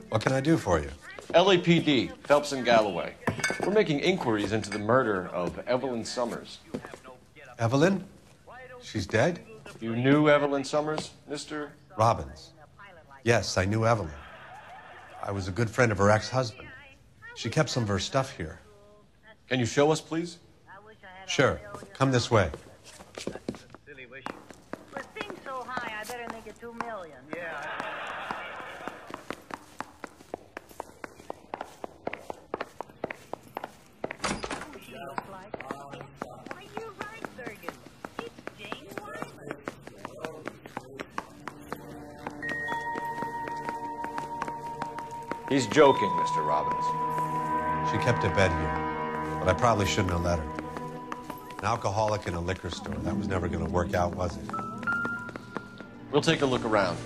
What can I do for you? LAPD, Phelps and Galloway. We're making inquiries into the murder of Evelyn Summers. Evelyn? She's dead? You knew Evelyn Summers, Mr. Robbins. Yes, I knew Evelyn. I was a good friend of her ex-husband. She kept some of her stuff here. Can you show us, please? Sure. Come this way. Silly wish. With things so high, I better make it 2 million. Yeah. He's joking, Mr. Robbins. She kept a bed here, but I probably shouldn't have let her. An alcoholic in a liquor store. That was never going to work out, was it? We'll take a look around.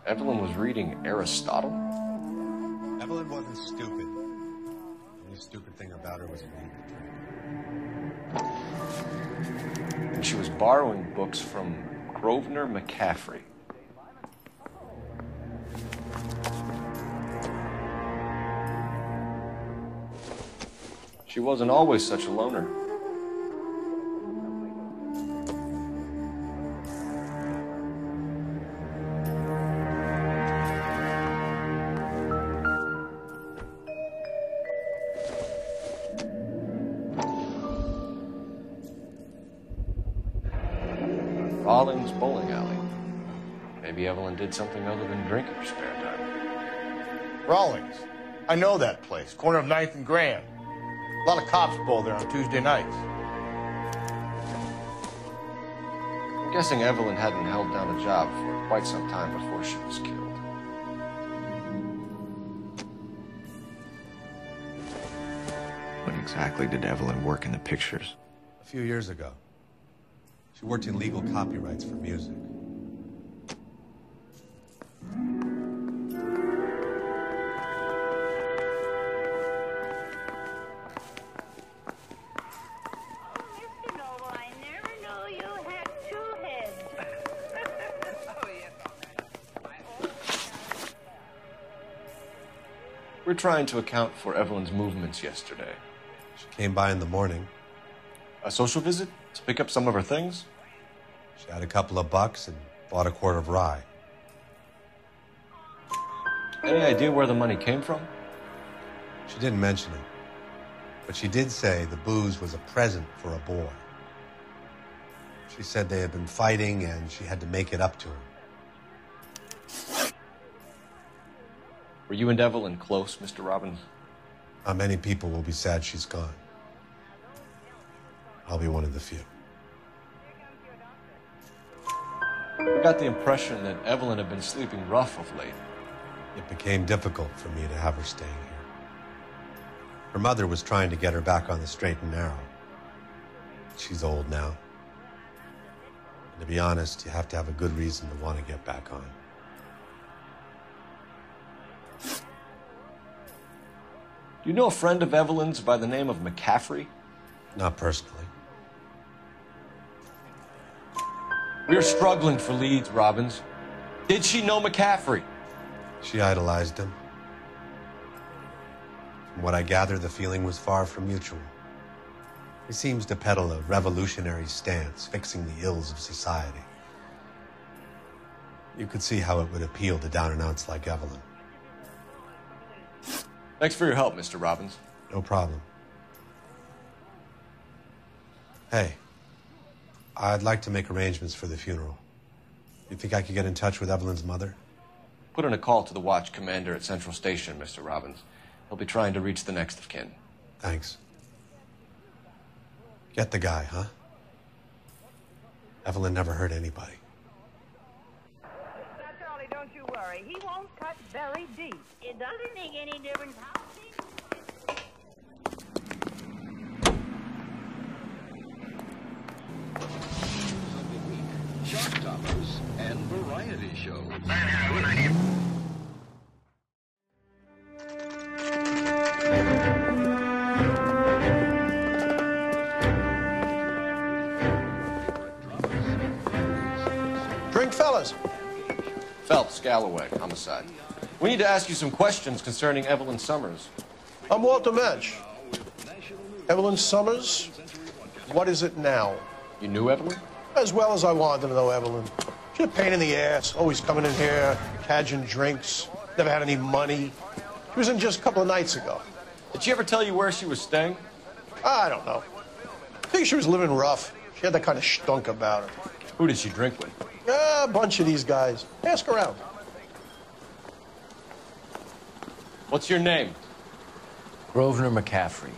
Evelyn was reading Aristotle? Evelyn wasn't stupid. The only stupid thing about her was reading. And she was borrowing books from Grosvenor McCaffrey. She wasn't always such a loner. Rawling's bowling alley. Maybe Evelyn did something other than drink in her spare time. Rawling's. I know that place. Corner of 9th and Grand. A lot of cops bowl there on Tuesday nights. I'm guessing Evelyn hadn't held down a job for quite some time before she was killed. When exactly did Evelyn work in the pictures? A few years ago. She worked in legal copyrights for music. We're trying to account for Evelyn's movements yesterday. She came by in the morning. A social visit? To pick up some of her things? She had a couple of bucks and bought a quart of rye. Any idea where the money came from? She didn't mention it, but she did say the booze was a present for a boy. She said they had been fighting and she had to make it up to him. Were you and Evelyn close, Mr. Robbins? Not many people will be sad she's gone. I'll be one of the few. I got the impression that Evelyn had been sleeping rough of late. It became difficult for me to have her staying here. Her mother was trying to get her back on the straight and narrow. She's old now. And to be honest, you have to have a good reason to want to get back on. Do you know a friend of Evelyn's by the name of McCaffrey? Not personally. We're struggling for leads, Robbins. Did she know McCaffrey? She idolized him. From what I gather, the feeling was far from mutual. He seems to peddle a revolutionary stance, fixing the ills of society. You could see how it would appeal to down-and-outs like Evelyn. Thanks for your help, Mr. Robbins. No problem. Hey, I'd like to make arrangements for the funeral. You think I could get in touch with Evelyn's mother? Put in a call to the watch commander at Central Station, Mr. Robbins. He'll be trying to reach the next of kin. Thanks. Get the guy, huh? Evelyn never hurt anybody. Now, Charlie, don't you worry. He won't cut very deep. It doesn't make any difference how deep. Shark toppers and variety shows. drink, fellas? Phelps, Galloway, Homicide. We need to ask you some questions concerning Evelyn Summers. I'm Walter Mensch. Evelyn Summers? What is it now? You knew Evelyn? As well as I wanted to know Evelyn. She's a pain in the ass, always coming in here, cadging drinks, never had any money. She was in just a couple of nights ago. Did she ever tell you where she was staying? I don't know. I think she was living rough. She had that kind of stunk about her. Who did she drink with? A bunch of these guys. Ask around. What's your name? Grosvenor McCaffrey.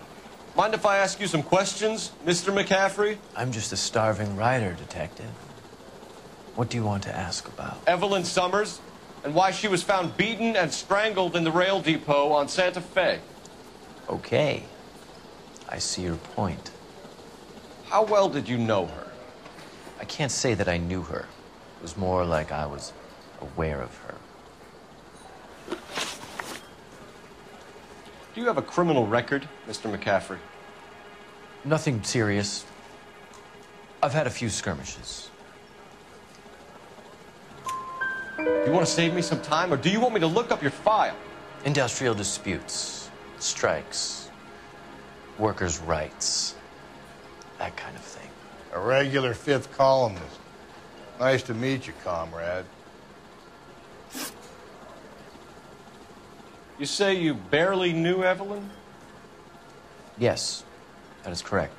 Mind if I ask you some questions, Mr. McCaffrey? I'm just a starving writer, Detective. What do you want to ask about? Evelyn Summers, and why she was found beaten and strangled in the rail depot on Santa Fe. Okay. I see your point. How well did you know her? I can't say that I knew her. It was more like I was aware of her. Do you have a criminal record, Mr. McCaffrey? Nothing serious. I've had a few skirmishes. Do you want to save me some time, or do you want me to look up your file? Industrial disputes, strikes, workers' rights, that kind of thing. A regular fifth columnist. Nice to meet you, comrade. You say you barely knew Evelyn? Yes, that is correct.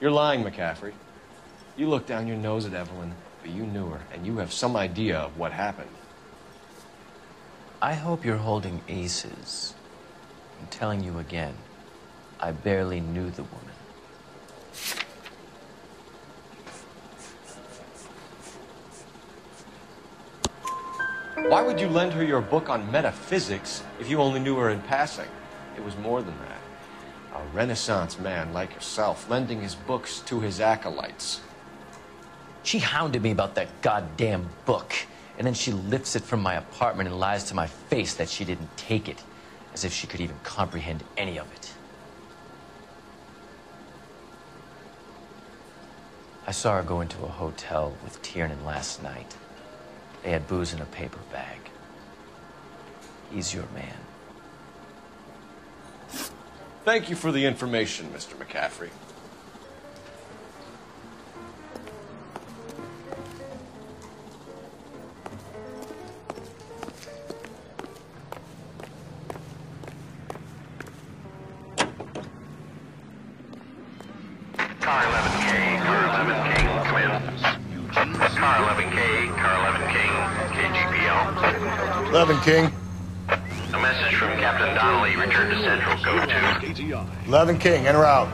You're lying, McCaffrey. You looked down your nose at Evelyn, but you knew her, and you have some idea of what happened. I hope you're holding aces. I'm telling you again, I barely knew the woman. Why would you lend her your book on metaphysics if you only knew her in passing? It was more than that. A Renaissance man like yourself, lending his books to his acolytes. She hounded me about that goddamn book, and then she lifts it from my apartment and lies to my face that she didn't take it, as if she could even comprehend any of it. I saw her go into a hotel with Tiernan last night. They had booze in a paper bag. He's your man. Thank you for the information, Mr. McCaffrey. Car 11K, Car 11K, come in. Car 11K, Car 11K, KGPL. 11 King. A message from Captain Donnelly, return to Central, go to. 11 King, en route.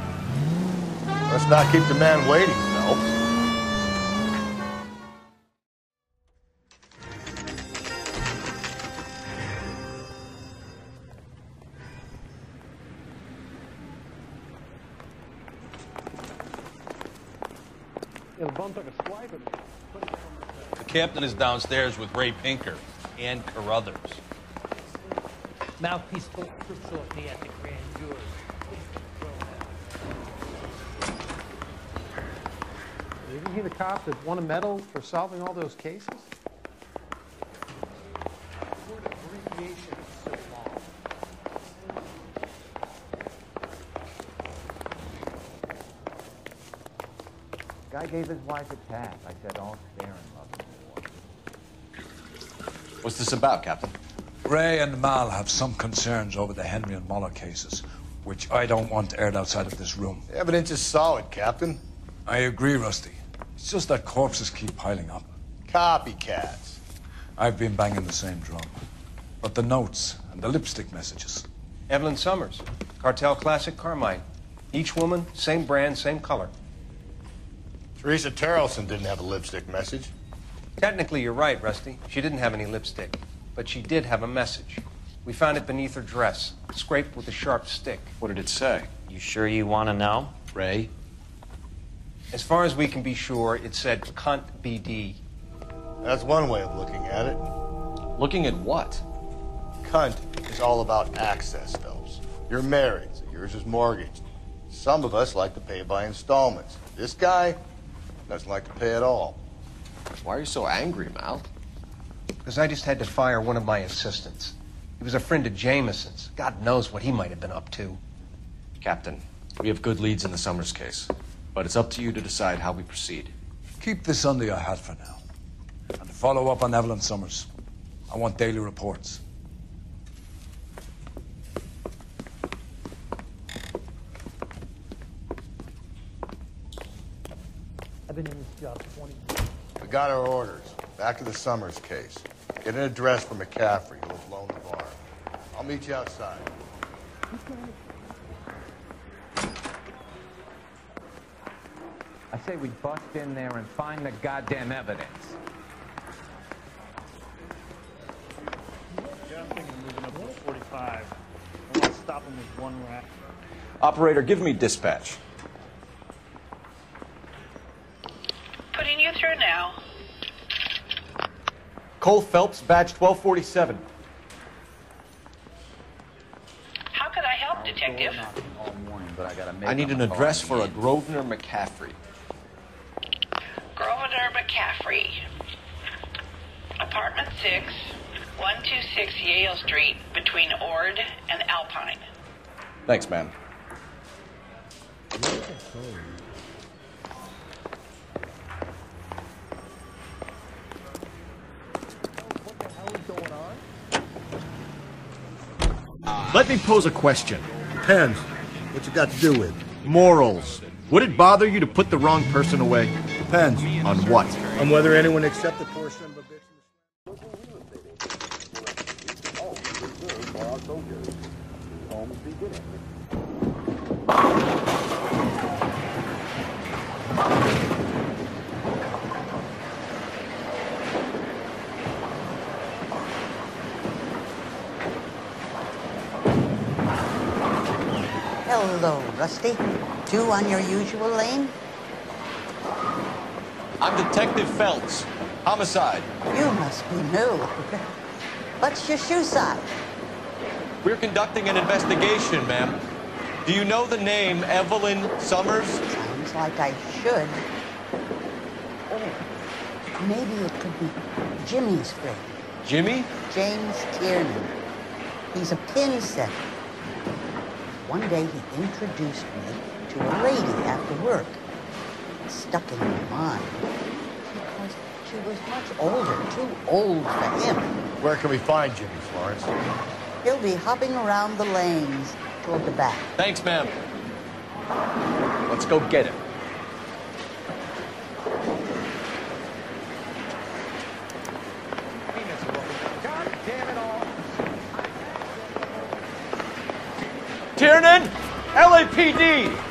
Let's not keep the man waiting, Phelps. The captain is downstairs with Ray Pinker and Carruthers. Mouthpiece for shortly at the grand jury. Isn't he the cop that won a medal for solving all those cases? What abbreviation is so long? Guy gave his wife a tap. I said, all fair and love. What's this about, Captain? Ray and Mal have some concerns over the Henry and Muller cases, which I don't want aired outside of this room. The evidence is solid, Captain. I agree, Rusty. It's just that corpses keep piling up. Copycats. I've been banging the same drum. But the notes and the lipstick messages. Evelyn Summers, Cartel Classic Carmine. Each woman, same brand, same color. Teresa Terrelson didn't have a lipstick message. Technically, you're right, Rusty. She didn't have any lipstick. But she did have a message. We found it beneath her dress, scraped with a sharp stick. What did it say? You sure you want to know? Ray? As far as we can be sure, it said cunt BD. That's one way of looking at it. Looking at what? Cunt is all about access, Phelps. You're married, so yours is mortgaged. Some of us like to pay by installments. This guy, Doesn't like to pay at all. Why are you so angry, Mal? Because I just had to fire one of my assistants. He was a friend of Jameson's. God knows what he might have been up to. Captain, we have good leads in the Summers case, but it's up to you to decide how we proceed. Keep this under your hat for now. And follow up on Evelyn Summers. I want daily reports. I've been in this job 20 years. We got our orders. Back to the Summers case. Get an address for McCaffrey, who lives alone in the barn. I'll meet you outside. I say we bust in there and find the goddamn evidence. Yeah, I'm thinking of moving up to 45. I want to stop him with one rack. Operator, give me dispatch. Putting you through now. Cole Phelps, badge 1247. How could I help, Detective? All morning, but I gotta make I need an address for a Grosvenor McCaffrey. Grosvenor McCaffrey. Apartment 6, 126 Yale Street, between Ord and Alpine. Thanks, man. Let me pose a question. Depends. What you got to do with? Morals. Would it bother you to put the wrong person away? Depends. On what? On whether anyone accepted poor son of a bitch. Hello, Rusty. Two on your usual lane? I'm Detective Phelps. Homicide. You must be new. What's your shoe size? We're conducting an investigation, ma'am. Do you know the name Evelyn Summers? Sounds like I should. Oh, maybe it could be Jimmy's friend. Jimmy? James Tiernan. He's a pin setter. One day he introduced me to a lady after work. It stuck in my mind because she was much older, too old for him. Where can we find Jimmy, Florence? He'll be hopping around the lanes toward the back. Thanks, ma'am. Let's go get him. Tiernan, LAPD!